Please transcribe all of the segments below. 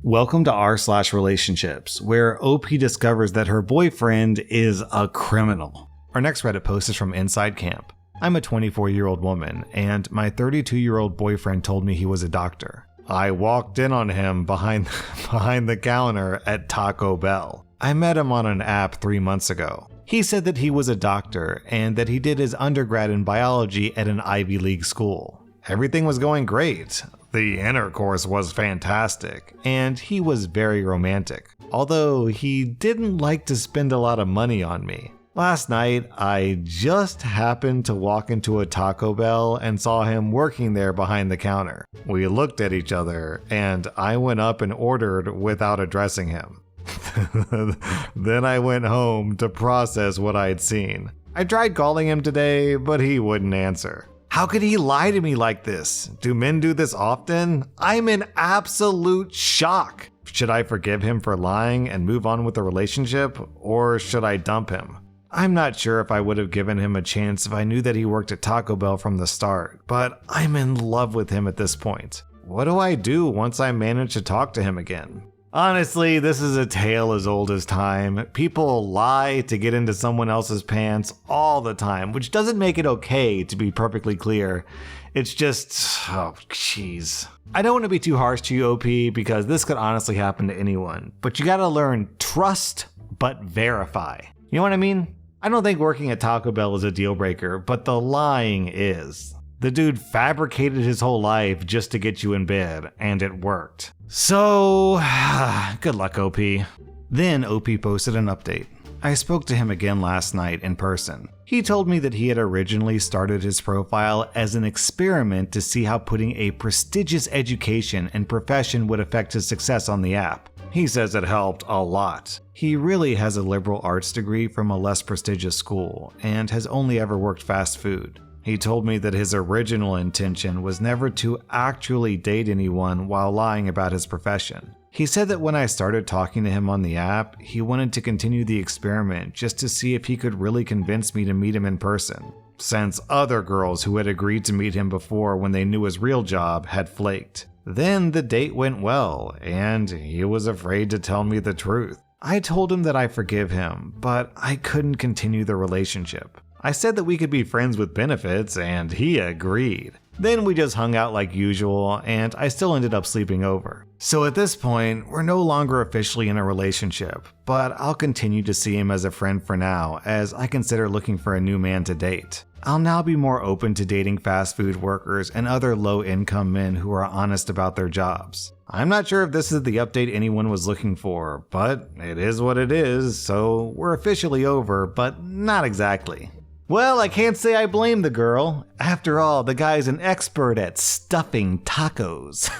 Welcome to rSlash Relationships, where OP discovers that her boyfriend is a criminal. Our next Reddit post is from Inside Camp. I'm a 24-year-old woman, and my 32-year-old boyfriend told me he was a doctor. I walked in on him behind the counter at Taco Bell. I met him on an app 3 months ago. He said that he was a doctor and that he did his undergrad in biology at an Ivy League school. Everything was going great. The intercourse was fantastic, and he was very romantic, although he didn't like to spend a lot of money on me. Last night, I just happened to walk into a Taco Bell and saw him working there behind the counter. We looked at each other, and I went up and ordered without addressing him. Then I went home to process what I'd seen. I tried calling him today, but he wouldn't answer. How could he lie to me like this? Do men do this often? I'm in absolute shock. Should I forgive him for lying and move on with the relationship, or should I dump him? I'm not sure if I would have given him a chance if I knew that he worked at Taco Bell from the start, but I'm in love with him at this point. What do I do once I manage to talk to him again? Honestly, this is a tale as old as time. People lie to get into someone else's pants all the time, which doesn't make it okay, to be perfectly clear. It's just, oh jeez. I don't want to be too harsh to you, OP, because this could honestly happen to anyone. But you gotta learn trust, but verify. You know what I mean? I don't think working at Taco Bell is a deal breaker, but the lying is. The dude fabricated his whole life just to get you in bed, and it worked. So, good luck, OP. Then OP posted an update. I spoke to him again last night in person. He told me that he had originally started his profile as an experiment to see how putting a prestigious education and profession would affect his success on the app. He says it helped a lot. He really has a liberal arts degree from a less prestigious school and has only ever worked fast food. He told me that his original intention was never to actually date anyone while lying about his profession. He said that when I started talking to him on the app, he wanted to continue the experiment just to see if he could really convince me to meet him in person, since other girls who had agreed to meet him before when they knew his real job had flaked. Then the date went well, and he was afraid to tell me the truth. I told him that I forgive him, but I couldn't continue the relationship. I said that we could be friends with benefits, and he agreed. Then we just hung out like usual, and I still ended up sleeping over. So at this point, we're no longer officially in a relationship, but I'll continue to see him as a friend for now, as I consider looking for a new man to date. I'll now be more open to dating fast food workers and other low-income men who are honest about their jobs. I'm not sure if this is the update anyone was looking for, but it is what it is, so we're officially over, but not exactly. Well, I can't say I blame the girl. After all, the guy's an expert at stuffing tacos.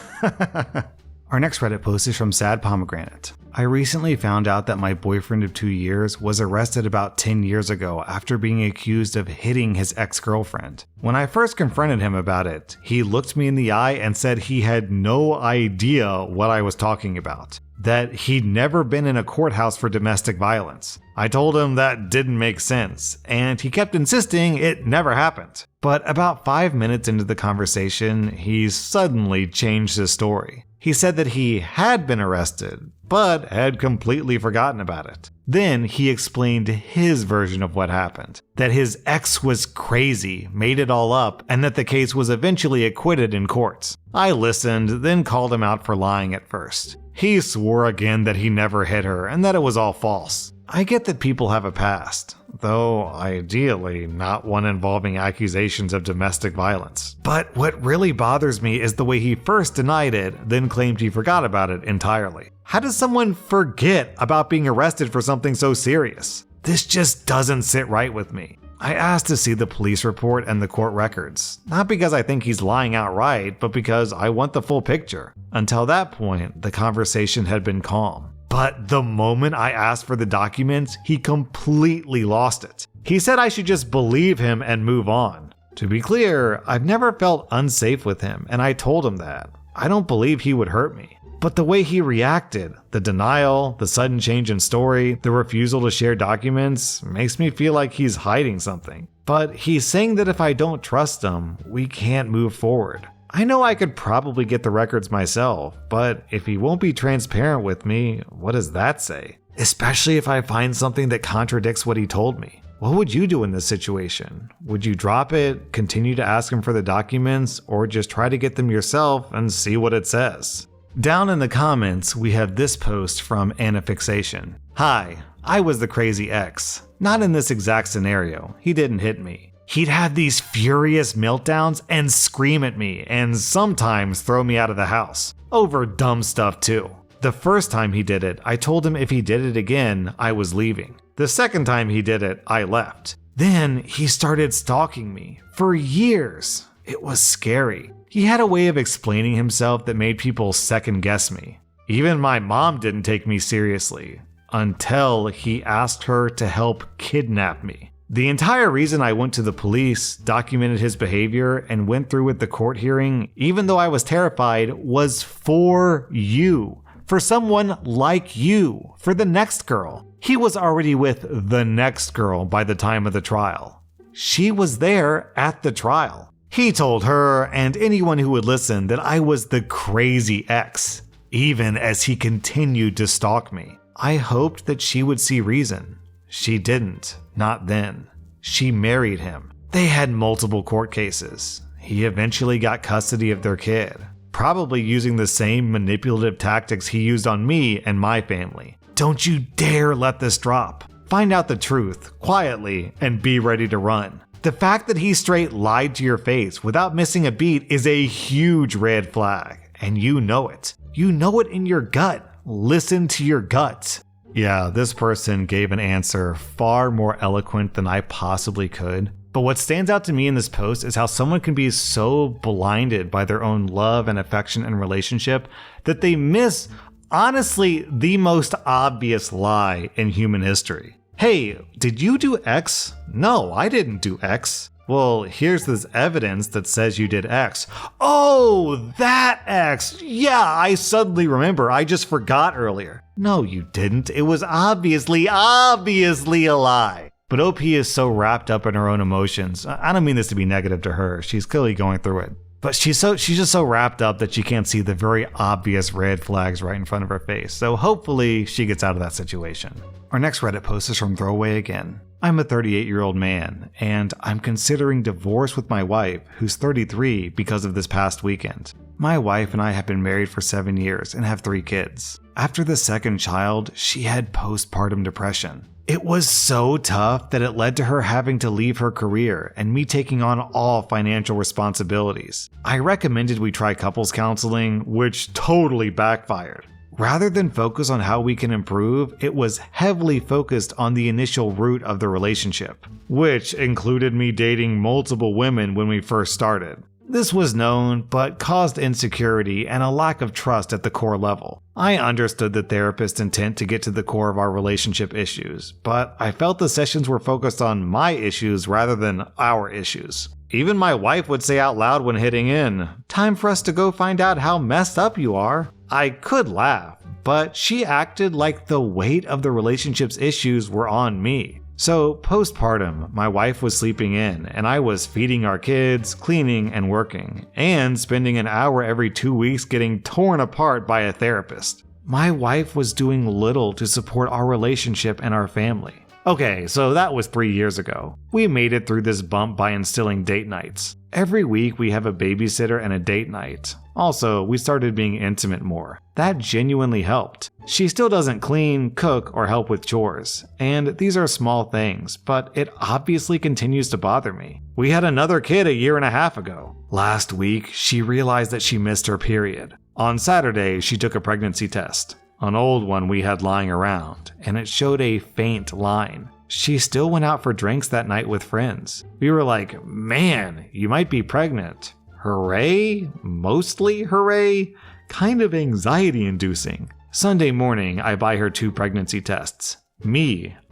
Our next Reddit post is from Sad Pomegranate. I recently found out that my boyfriend of 2 years was arrested about 10 years ago after being accused of hitting his ex-girlfriend. When I first confronted him about it, he looked me in the eye and said he had no idea what I was talking about, that he'd never been in a courthouse for domestic violence. I told him that didn't make sense, and he kept insisting it never happened. But about 5 minutes into the conversation, he suddenly changed his story. He said that he had been arrested, but had completely forgotten about it. Then he explained his version of what happened, that his ex was crazy, made it all up, and that the case was eventually acquitted in courts. I listened, then called him out for lying at first. He swore again that he never hit her and that it was all false. I get that people have a past, though ideally not one involving accusations of domestic violence. But what really bothers me is the way he first denied it, then claimed he forgot about it entirely. How does someone forget about being arrested for something so serious? This just doesn't sit right with me. I asked to see the police report and the court records, not because I think he's lying outright, but because I want the full picture. Until that point, the conversation had been calm. But the moment I asked for the documents, he completely lost it. He said I should just believe him and move on. To be clear, I've never felt unsafe with him, and I told him that. I don't believe he would hurt me. But the way he reacted, the denial, the sudden change in story, the refusal to share documents, makes me feel like he's hiding something. But he's saying that if I don't trust him, we can't move forward. I know I could probably get the records myself, but if he won't be transparent with me, what does that say? Especially if I find something that contradicts what he told me. What would you do in this situation? Would you drop it, continue to ask him for the documents, or just try to get them yourself and see what it says? Down in the comments, we have this post from Anafixation. Hi, I was the crazy ex. Not in this exact scenario. He didn't hit me. He'd have these furious meltdowns and scream at me, and sometimes throw me out of the house. Over dumb stuff too. The first time he did it, I told him if he did it again, I was leaving. The second time he did it, I left. Then he started stalking me for years. It was scary. He had a way of explaining himself that made people second guess me. Even my mom didn't take me seriously until he asked her to help kidnap me. The entire reason I went to the police, documented his behavior, and went through with the court hearing, even though I was terrified, was for you. For someone like you. For the next girl. He was already with the next girl by the time of the trial. She was there at the trial. He told her and anyone who would listen that I was the crazy ex, even as he continued to stalk me. I hoped that she would see reason. She didn't, not then. She married him. They had multiple court cases. He eventually got custody of their kid, probably using the same manipulative tactics he used on me and my family. Don't you dare let this drop. Find out the truth, quietly, and be ready to run. The fact that he straight lied to your face without missing a beat is a huge red flag, and you know it. You know it in your gut. Listen to your gut. Yeah, this person gave an answer far more eloquent than I possibly could. But what stands out to me in this post is how someone can be so blinded by their own love and affection and relationship that they miss, honestly, the most obvious lie in human history. Hey, did you do X? No, I didn't do X. Well, here's this evidence that says you did X. Oh, that X. Yeah, I suddenly remember. I just forgot earlier. No, you didn't. It was obviously a lie. But OP is so wrapped up in her own emotions. I don't mean this to be negative to her. She's clearly going through it. But she's just so wrapped up that she can't see the very obvious red flags right in front of her face. So hopefully she gets out of that situation. Our next Reddit post is from Throwaway again. I'm a 38-year-old man, and I'm considering divorce with my wife, who's 33, because of this past weekend. My wife and I have been married for 7 years and have 3 kids. After the second child, she had postpartum depression. It was so tough that it led to her having to leave her career and me taking on all financial responsibilities. I recommended we try couples counseling, which totally backfired. Rather than focus on how we can improve, it was heavily focused on the initial root of the relationship, which included me dating multiple women when we first started. This was known, but caused insecurity and a lack of trust at the core level. I understood the therapist's intent to get to the core of our relationship issues, but I felt the sessions were focused on my issues rather than our issues. Even my wife would say out loud when hitting in, "Time for us to go find out how messed up you are." I could laugh, but she acted like the weight of the relationship's issues were on me. So postpartum, my wife was sleeping in, and I was feeding our kids, cleaning, and working, and spending an hour every 2 weeks getting torn apart by a therapist. My wife was doing little to support our relationship and our family. Okay, so that was 3 years ago. We made it through this bump by instilling date nights. Every week we have a babysitter and a date night. Also, we started being intimate more. That genuinely helped. She still doesn't clean, cook, or help with chores. And these are small things, but it obviously continues to bother me. We had another kid 1.5 years ago. Last week, she realized that she missed her period. On Saturday, she took a pregnancy test. An old one we had lying around, and it showed a faint line. She still went out for drinks that night with friends. We were like, man, you might be pregnant. Hooray? Mostly hooray? Kind of anxiety inducing. Sunday morning, I buy her 2 pregnancy tests.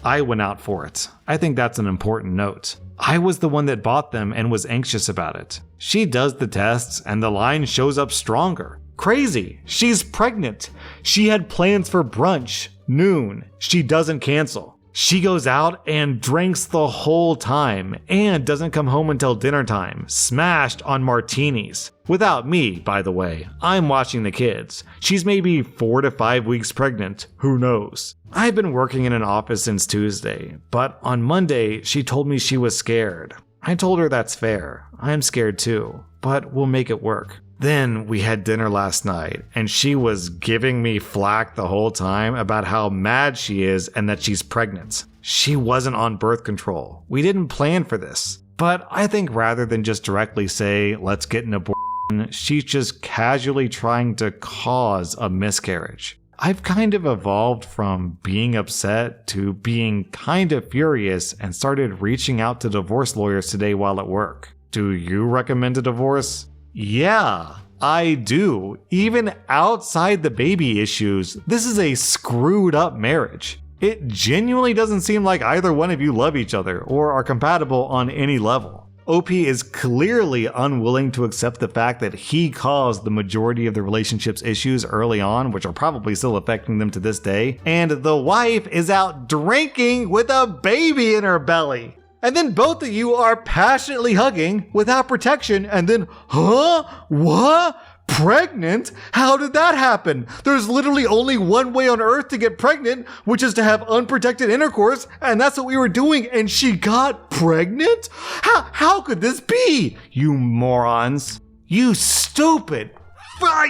I went out for it. I think that's an important note. I was the one that bought them and was anxious about it. She does the tests and the line shows up stronger. Crazy. She's pregnant. She had plans for brunch, noon. She doesn't cancel. She goes out and drinks the whole time and doesn't come home until dinner time, smashed on martinis. Without me, by the way. I'm watching the kids. She's maybe 4 to 5 weeks pregnant. Who knows? I've been working in an office since Tuesday, but on Monday she told me she was scared. I told her that's fair. I'm scared too, but we'll make it work. Then we had dinner last night, and she was giving me flack the whole time about how mad she is and that she's pregnant. She wasn't on birth control. We didn't plan for this. But I think rather than just directly say, let's get an abortion, she's just casually trying to cause a miscarriage. I've kind of evolved from being upset to being kind of furious and started reaching out to divorce lawyers today while at work. Do you recommend a divorce? Yeah, I do. Even outside the baby issues, this is a screwed up marriage. It genuinely doesn't seem like either one of you love each other or are compatible on any level. OP is clearly unwilling to accept the fact that he caused the majority of the relationship's issues early on, which are probably still affecting them to this day, and the wife is out drinking with a baby in her belly. And then both of you are passionately hugging without protection, and then, huh? What? Pregnant? How did that happen? There's literally only one way on earth to get pregnant, which is to have unprotected intercourse, and that's what we were doing, and she got pregnant? How could this be? You morons. You stupid.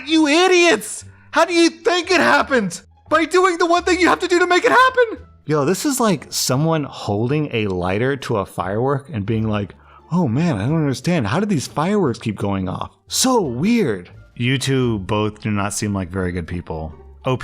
You idiots. How do you think it happened? By doing the one thing you have to do to make it happen? Yo, this is like someone holding a lighter to a firework and being like, oh man, I don't understand. How did these fireworks keep going off? So weird. You two both do not seem like very good people. OP,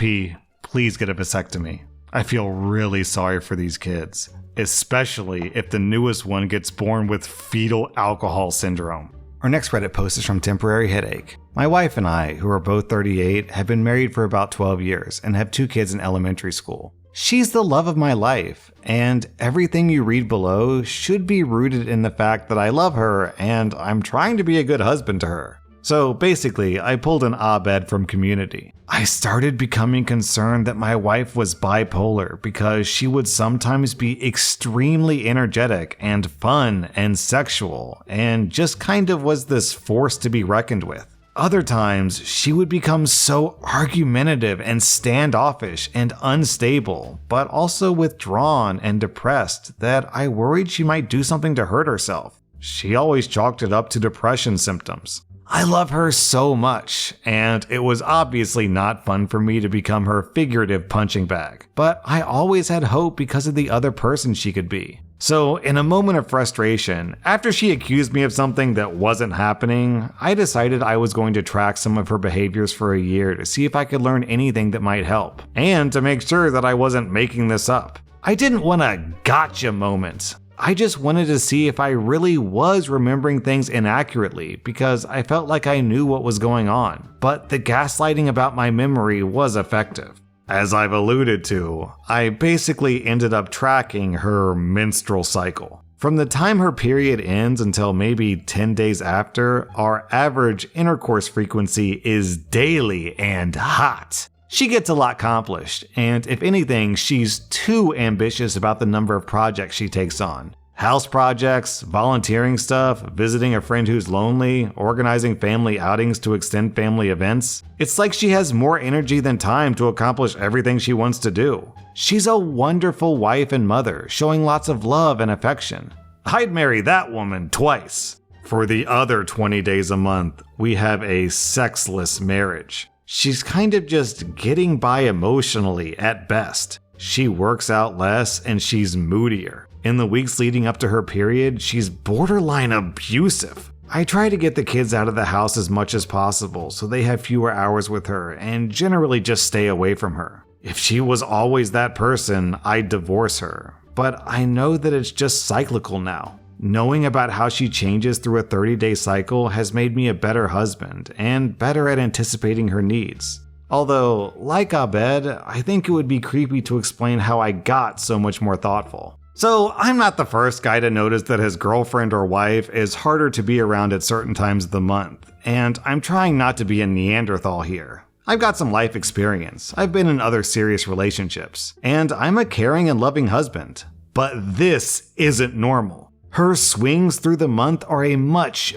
please get a vasectomy. I feel really sorry for these kids, especially if the newest one gets born with fetal alcohol syndrome. Our next Reddit post is from Temporary Headache. My wife and I, who are both 38, have been married for about 12 years and have 2 kids in elementary school. She's the love of my life, and everything you read below should be rooted in the fact that I love her and I'm trying to be a good husband to her. So basically, I pulled an Abed from Community. I started becoming concerned that my wife was bipolar because she would sometimes be extremely energetic and fun and sexual and just kind of was this force to be reckoned with. Other times, she would become so argumentative and standoffish and unstable, but also withdrawn and depressed that I worried she might do something to hurt herself. She always chalked it up to depression symptoms. I love her so much, and it was obviously not fun for me to become her figurative punching bag, but I always had hope because of the other person she could be. So, in a moment of frustration, after she accused me of something that wasn't happening, I decided I was going to track some of her behaviors for a year to see if I could learn anything that might help, and to make sure that I wasn't making this up. I didn't want a gotcha moment. I just wanted to see if I really was remembering things inaccurately because I felt like I knew what was going on, but the gaslighting about my memory was effective. As I've alluded to, I basically ended up tracking her menstrual cycle. From the time her period ends until maybe 10 days after, our average intercourse frequency is daily and hot. She gets a lot accomplished, and if anything, she's too ambitious about the number of projects she takes on. House projects, volunteering stuff, visiting a friend who's lonely, organizing family outings to extend family events. It's like she has more energy than time to accomplish everything she wants to do. She's a wonderful wife and mother, showing lots of love and affection. I'd marry that woman twice. For the other 20 days a month, we have a sexless marriage. She's kind of just getting by emotionally at best. She works out less and she's moodier. In the weeks leading up to her period, she's borderline abusive. I try to get the kids out of the house as much as possible so they have fewer hours with her and generally just stay away from her. If she was always that person, I'd divorce her. But I know that it's just cyclical now. Knowing about how she changes through a 30-day cycle has made me a better husband and better at anticipating her needs. Although, like Abed, I think it would be creepy to explain how I got so much more thoughtful. So, I'm not the first guy to notice that his girlfriend or wife is harder to be around at certain times of the month, and I'm trying not to be a Neanderthal here. I've got some life experience, I've been in other serious relationships, and I'm a caring and loving husband. But this isn't normal. Her swings through the month are a much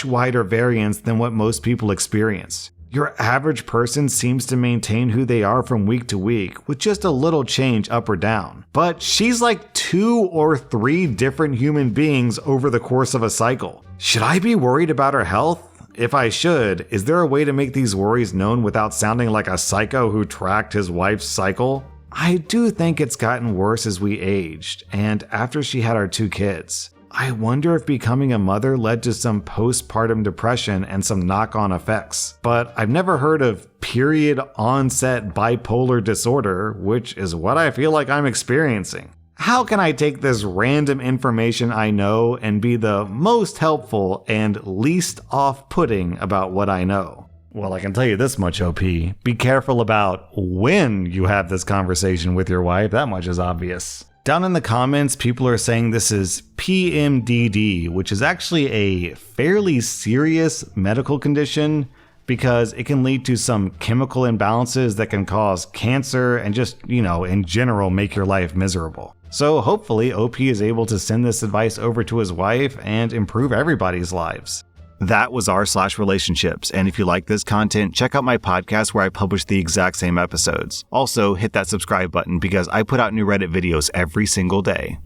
wider variance than what most people experience. Your average person seems to maintain who they are from week to week with just a little change up or down. But she's like 2 or 3 different human beings over the course of a cycle. Should I be worried about her health? If I should, is there a way to make these worries known without sounding like a psycho who tracked his wife's cycle? I do think it's gotten worse as we aged, and after she had our 2 kids. I wonder if becoming a mother led to some postpartum depression and some knock-on effects. But I've never heard of period onset bipolar disorder, which is what I feel like I'm experiencing. How can I take this random information I know and be the most helpful and least off-putting about what I know? Well, I can tell you this much, OP. Be careful about when you have this conversation with your wife. That much is obvious. Down in the comments, people are saying this is PMDD, which is actually a fairly serious medical condition because it can lead to some chemical imbalances that can cause cancer and just, in general, make your life miserable. So hopefully OP is able to send this advice over to his wife and improve everybody's lives. That was rSlash relationships, and if you like this content, check out my podcast where I publish the exact same episodes. Also, hit that subscribe button because I put out new Reddit videos every single day.